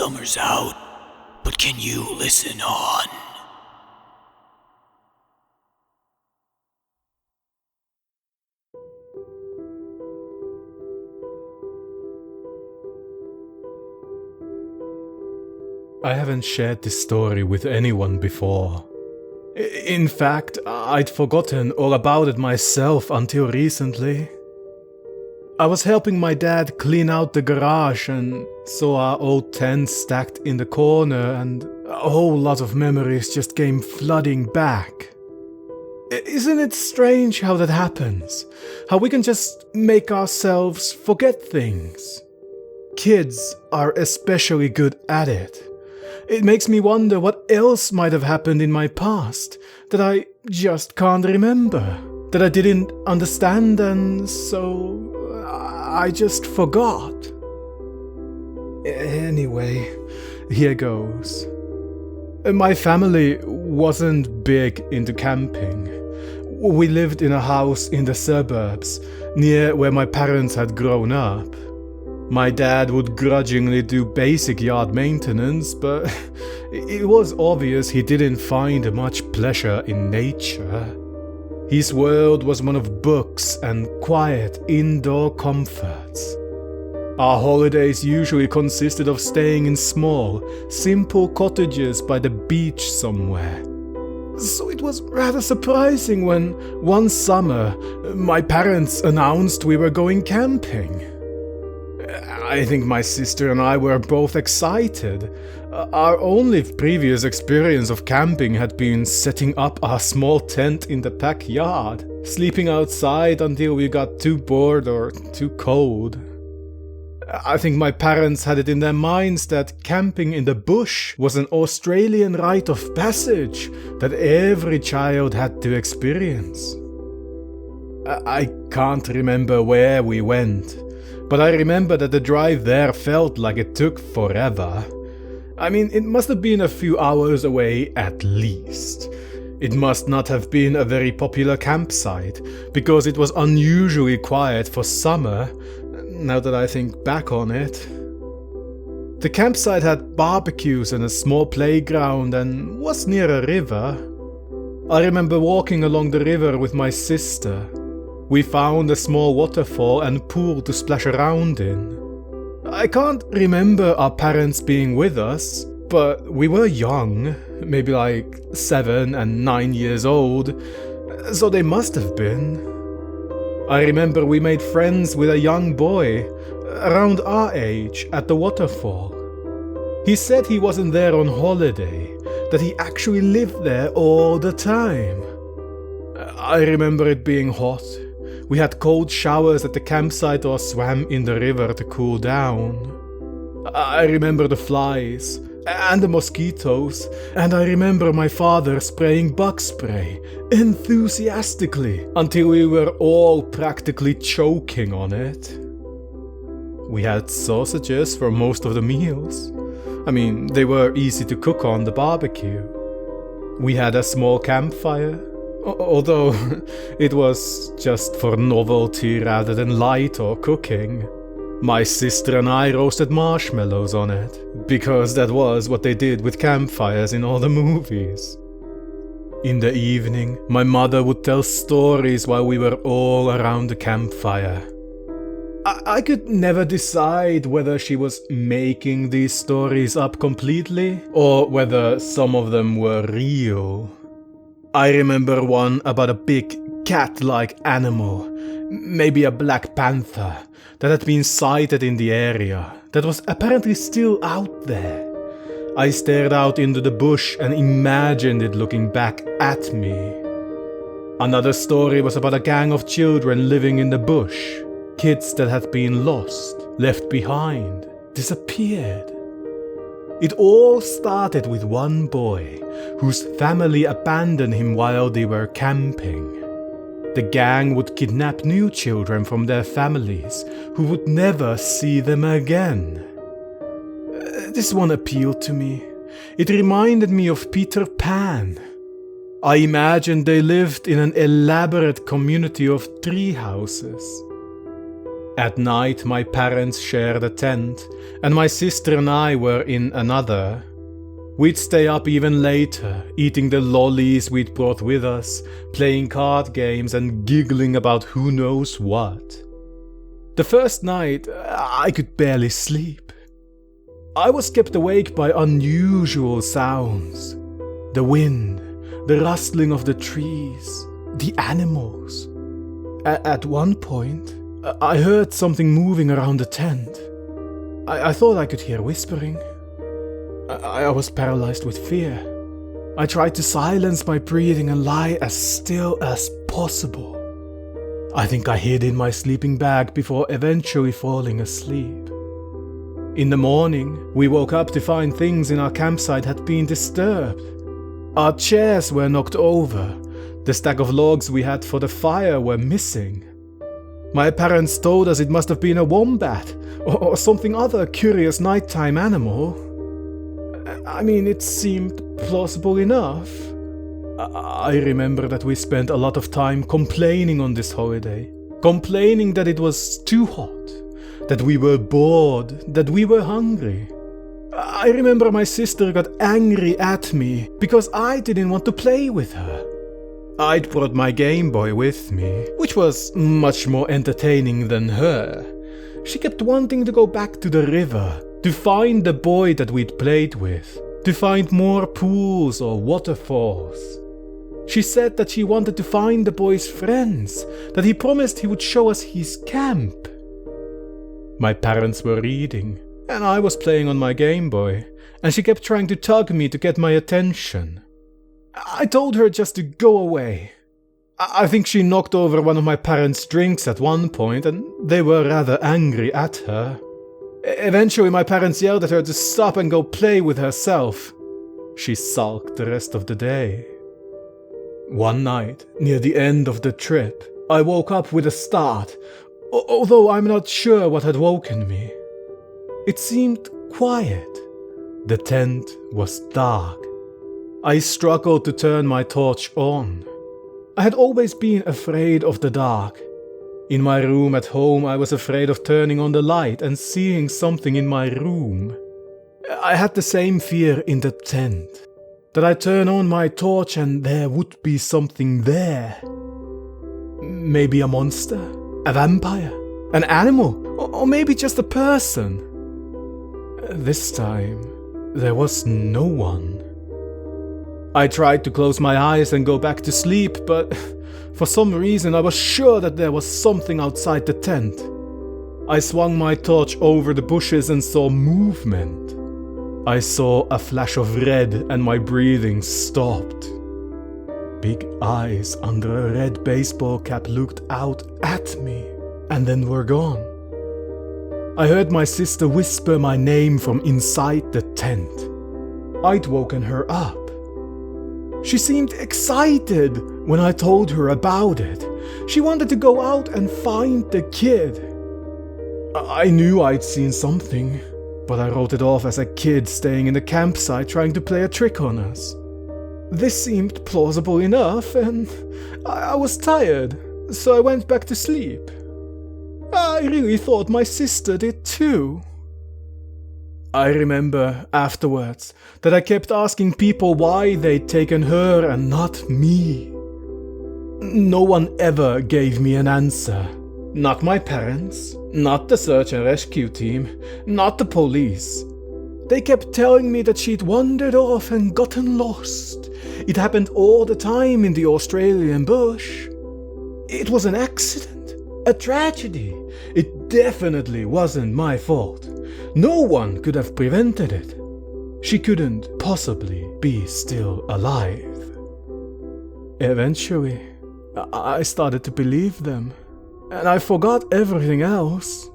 summer's out, but can you listen on? I haven't shared this story with anyone before. In fact, I'd forgotten all about it myself until recently. I was helping my dad clean out the garage and saw our old tent stacked in the corner, and a whole lot of memories just came flooding back. Isn't it strange how that happens? How we can just make ourselves forget things? Kids are especially good at it. It makes me wonder what else might have happened in my past that I just can't remember, that I didn't understand, and so I just forgot. Anyway, here goes. My family wasn't big into camping. We lived in a house in the suburbs, near where my parents had grown up. My dad would grudgingly do basic yard maintenance, but it was obvious he didn't find much pleasure in nature. His world was one of books and quiet indoor comforts. Our holidays usually consisted of staying in small, simple cottages by the beach somewhere. So it was rather surprising when, one summer, my parents announced we were going camping. I think my sister and I were both excited. Our only previous experience of camping had been setting up our small tent in the backyard, sleeping outside until we got too bored or too cold. I think my parents had it in their minds that camping in the bush was an Australian rite of passage that every child had to experience. I can't remember where we went, but I remember that the drive there felt like it took forever. I mean, it must have been a few hours away at least. It must not have been a very popular campsite, because it was unusually quiet for summer, now that I think back on it. The campsite had barbecues and a small playground and was near a river. I remember walking along the river with my sister. We found a small waterfall and pool to splash around in. I can't remember our parents being with us, but we were young, maybe like 7 and 9 years old, so they must have been. I remember we made friends with a young boy, around our age, at the waterfall. He said he wasn't there on holiday, that he actually lived there all the time. I remember it being hot. We had cold showers at the campsite or swam in the river to cool down. I remember the flies and the mosquitoes, and I remember my father spraying bug spray enthusiastically until we were all practically choking on it. We had sausages for most of the meals. I mean, they were easy to cook on the barbecue. We had a small campfire, although it was just for novelty rather than light or cooking. My sister and I roasted marshmallows on it, because that was what they did with campfires in all the movies. In the evening, my mother would tell stories while we were all around the campfire. I could never decide whether she was making these stories up completely, or whether some of them were real. I remember one about a big cat-like animal, maybe a black panther, that had been sighted in the area, that was apparently still out there. I stared out into the bush and imagined it looking back at me. Another story was about a gang of children living in the bush, kids that had been lost, left behind, disappeared. It all started with one boy, whose family abandoned him while they were camping. The gang would kidnap new children from their families, who would never see them again. This one appealed to me. It reminded me of Peter Pan. I imagined they lived in an elaborate community of tree houses. At night, my parents shared a tent, and my sister and I were in another. We'd stay up even later, eating the lollies we'd brought with us, playing card games and giggling about who knows what. The first night, I could barely sleep. I was kept awake by unusual sounds. The wind, the rustling of the trees, the animals. At one point, I heard something moving around the tent. I thought I could hear whispering. I was paralyzed with fear. I tried to silence my breathing and lie as still as possible. I think I hid in my sleeping bag before eventually falling asleep. In the morning, we woke up to find things in our campsite had been disturbed. Our chairs were knocked over. The stack of logs we had for the fire were missing. My parents told us it must have been a wombat or something other curious nighttime animal. I mean, it seemed plausible enough. I remember that we spent a lot of time complaining on this holiday. Complaining that it was too hot, that we were bored, that we were hungry. I remember my sister got angry at me because I didn't want to play with her. I'd brought my Game Boy with me, which was much more entertaining than her. She kept wanting to go back to the river, to find the boy that we'd played with, to find more pools or waterfalls. She said that she wanted to find the boy's friends, that he promised he would show us his camp. My parents were reading, and I was playing on my Game Boy, and she kept trying to tug me to get my attention. I told her just to go away. I think she knocked over one of my parents' drinks at one point, and they were rather angry at her. Eventually, my parents yelled at her to stop and go play with herself. She sulked the rest of the day. One night, near the end of the trip, I woke up with a start, although I'm not sure what had woken me. It seemed quiet. The tent was dark. I struggled to turn my torch on. I had always been afraid of the dark. In my room at home, I was afraid of turning on the light and seeing something in my room. I had the same fear in the tent, that I'd turn on my torch and there would be something there. Maybe a monster, a vampire, an animal, or maybe just a person. This time, there was no one. I tried to close my eyes and go back to sleep, but for some reason I was sure that there was something outside the tent. I swung my torch over the bushes and saw movement. I saw a flash of red and my breathing stopped. Big eyes under a red baseball cap looked out at me and then were gone. I heard my sister whisper my name from inside the tent. I'd woken her up. She seemed excited when I told her about it. She wanted to go out and find the kid. I knew I'd seen something, but I wrote it off as a kid staying in the campsite trying to play a trick on us. This seemed plausible enough, and I was tired, so I went back to sleep. I really thought my sister did too. I remember afterwards that I kept asking people why they'd taken her and not me. No one ever gave me an answer. Not my parents, not the search and rescue team, not the police. They kept telling me that she'd wandered off and gotten lost. It happened all the time in the Australian bush. It was an accident, a tragedy. It definitely wasn't my fault. No one could have prevented it. She couldn't possibly be still alive. Eventually, I started to believe them, and I forgot everything else.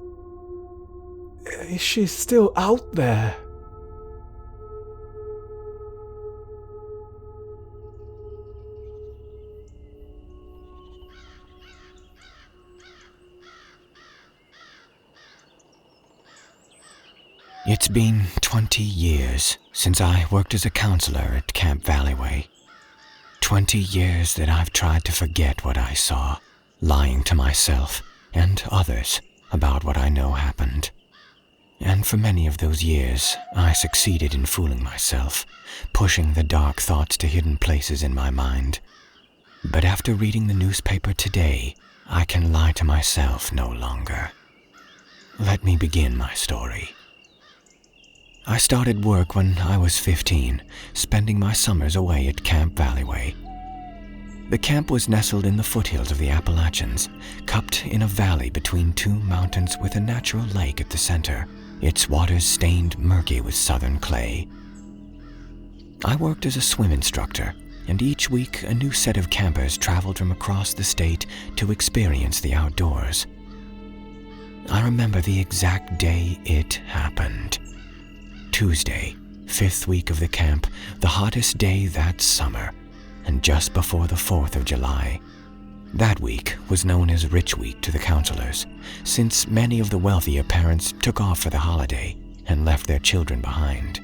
Is she still out there? It's been 20 years since I worked as a counselor at Camp Valleyway. 20 years that I've tried to forget what I saw, lying to myself and others about what I know happened. And for many of those years, I succeeded in fooling myself, pushing the dark thoughts to hidden places in my mind. But after reading the newspaper today, I can lie to myself no longer. Let me begin my story. I started work when I was 15, spending my summers away at Camp Valleyway. The camp was nestled in the foothills of the Appalachians, cupped in a valley between two mountains with a natural lake at the center, its waters stained murky with southern clay. I worked as a swim instructor, and each week a new set of campers traveled from across the state to experience the outdoors. I remember the exact day it happened. Tuesday, 5th week of the camp, the hottest day that summer, and just before the 4th of July. That week was known as Rich Week to the counselors, since many of the wealthier parents took off for the holiday and left their children behind.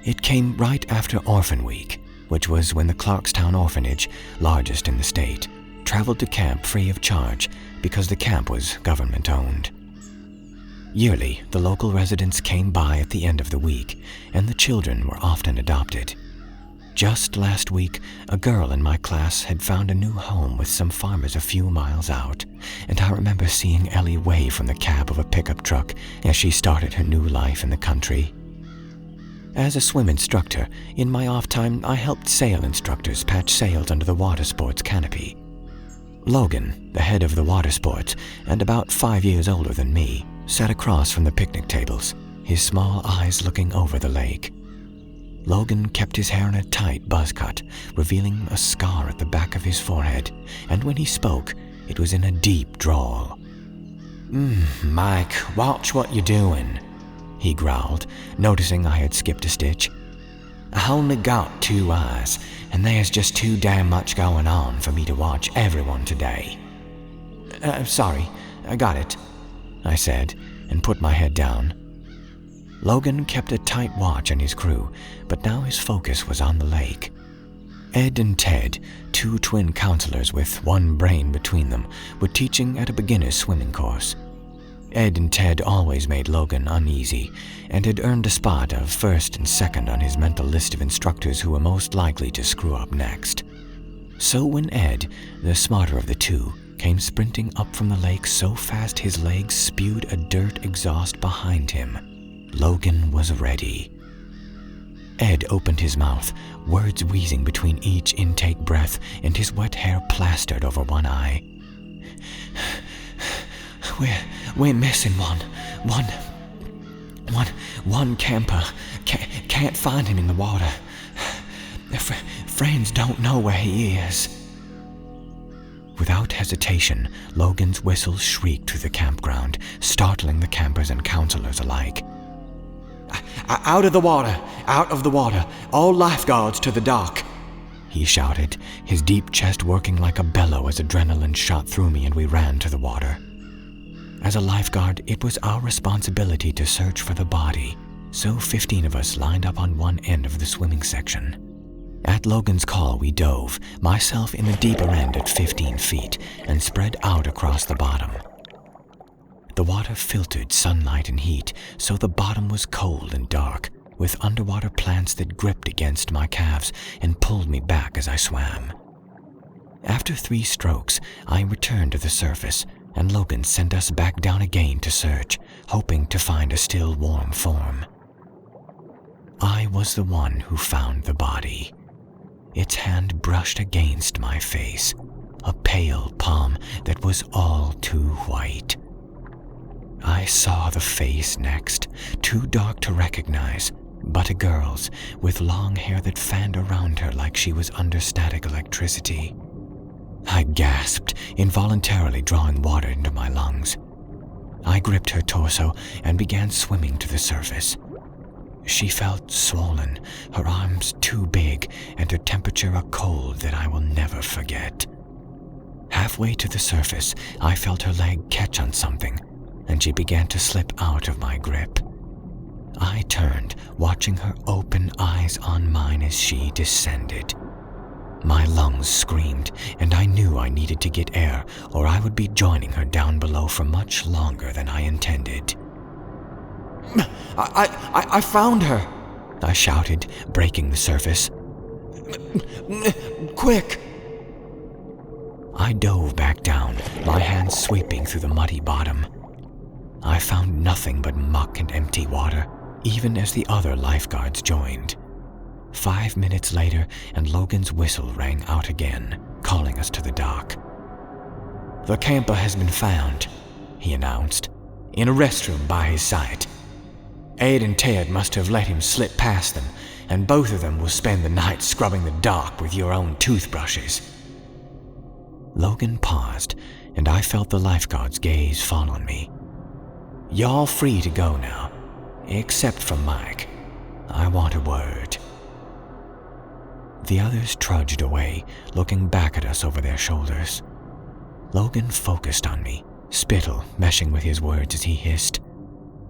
It came right after Orphan Week, which was when the Clarkstown Orphanage, largest in the state, traveled to camp free of charge because the camp was government-owned. Yearly, the local residents came by at the end of the week, and the children were often adopted. Just last week, a girl in my class had found a new home with some farmers a few miles out, and I remember seeing Ellie wave from the cab of a pickup truck as she started her new life in the country. As a swim instructor, in my off time, I helped sail instructors patch sails under the water sports canopy. Logan, the head of the water sports, and about 5 years older than me, sat across from the picnic tables, his small eyes looking over the lake. Logan kept his hair in a tight buzz cut, revealing a scar at the back of his forehead, and when he spoke, it was in a deep drawl. Mike, watch what you're doing," he growled, noticing I had skipped a stitch. "I only got 2 eyes, and there's just too damn much going on for me to watch everyone today." Sorry, I got it," I said, and put my head down. Logan kept a tight watch on his crew, but now his focus was on the lake. Ed and Ted, 2 twin counselors with one brain between them, were teaching at a beginner's swimming course. Ed and Ted always made Logan uneasy, and had earned a spot of 1st and 2nd on his mental list of instructors who were most likely to screw up next. So when Ed, the smarter of the 2, came sprinting up from the lake so fast his legs spewed a dirt exhaust behind him, Logan was ready. Ed opened his mouth, words wheezing between each intake breath, and his wet hair plastered over one eye. We're missing one camper. Can't find him in the water. Friends don't know where he is." Without hesitation, Logan's whistle shrieked through the campground, startling the campers and counselors alike. Out of the water, all lifeguards to the dock," he shouted, his deep chest working like a bellow as adrenaline shot through me and we ran to the water. As a lifeguard, it was our responsibility to search for the body, so 15 of us lined up on one end of the swimming section. At Logan's call, we dove, myself in the deeper end at 15 feet, and spread out across the bottom. The water filtered sunlight and heat, so the bottom was cold and dark, with underwater plants that gripped against my calves and pulled me back as I swam. After 3 strokes, I returned to the surface, and Logan sent us back down again to search, hoping to find a still warm form. I was the one who found the body. Its hand brushed against my face, a pale palm that was all too white. I saw the face next, too dark to recognize, but a girl's, with long hair that fanned around her like she was under static electricity. I gasped, involuntarily drawing water into my lungs. I gripped her torso and began swimming to the surface. She felt swollen, her arms too big, and her temperature a cold that I will never forget. Halfway to the surface, I felt her leg catch on something, and she began to slip out of my grip. I turned, watching her open eyes on mine as she descended. My lungs screamed, and I knew I needed to get air, or I would be joining her down below for much longer than I intended. I found her, I shouted, breaking the surface. Quick! I dove back down, my hands sweeping through the muddy bottom. I found nothing but muck and empty water, even as the other lifeguards joined. 5 minutes later, and Logan's whistle rang out again, calling us to the dock. "The camper has been found," he announced, "in a restroom by his site. Ed and Ted must have let him slip past them, and both of them will spend the night scrubbing the dock with your own toothbrushes." Logan paused, and I felt the lifeguard's gaze fall on me. "Y'all free to go now, except for Mike. I want a word." The others trudged away, looking back at us over their shoulders. Logan focused on me, spittle meshing with his words as he hissed,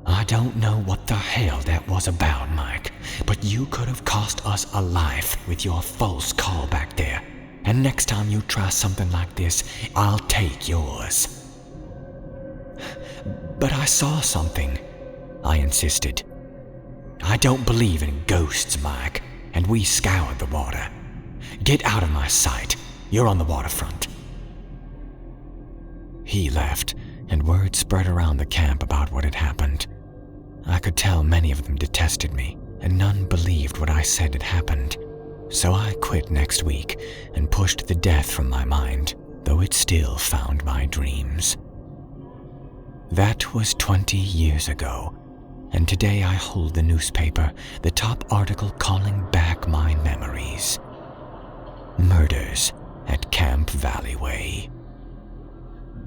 "I don't know what the hell that was about, Mike, but you could have cost us a life with your false call back there. And next time you try something like this, I'll take yours." "But I saw something," I insisted. "I don't believe in ghosts, Mike, and we scoured the water. Get out of my sight. You're on the waterfront." He left, and word spread around the camp about what had happened. I could tell many of them detested me, and none believed what I said had happened. So I quit next week and pushed the death from my mind, though it still found my dreams. That was 20 years ago, and today I hold the newspaper, the top article calling back my memories. Murders at Camp Valleyway.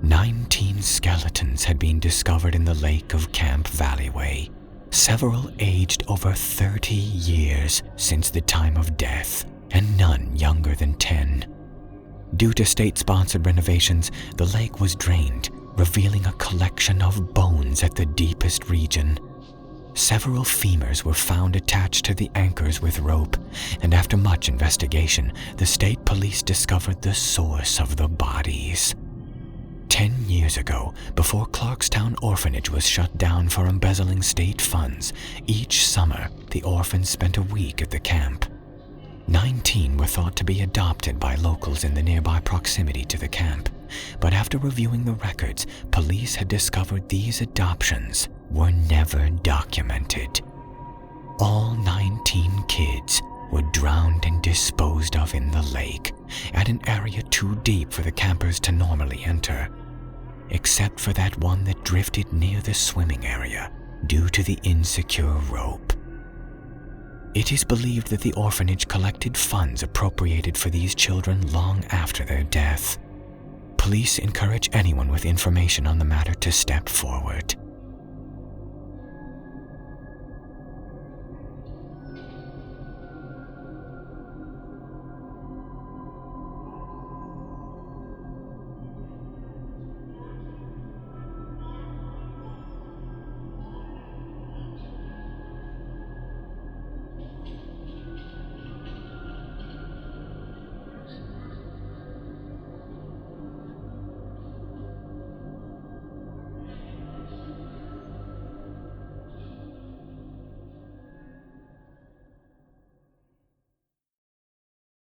19 skeletons had been discovered in the lake of Camp Valleyway, several aged over 30 years since the time of death, and none younger than 10. Due to state-sponsored renovations, the lake was drained, revealing a collection of bones at the deepest region. Several femurs were found attached to the anchors with rope, and after much investigation, the state police discovered the source of the bodies. 10 years ago, before Clarkstown Orphanage was shut down for embezzling state funds, each summer the orphans spent a week at the camp. 19 were thought to be adopted by locals in the nearby proximity to the camp, but after reviewing the records, police had discovered these adoptions were never documented. All 19 kids were drowned and disposed of in the lake, at an area too deep for the campers to normally enter, except for that one that drifted near the swimming area due to the insecure rope. It is believed that the orphanage collected funds appropriated for these children long after their death. Police encourage anyone with information on the matter to step forward.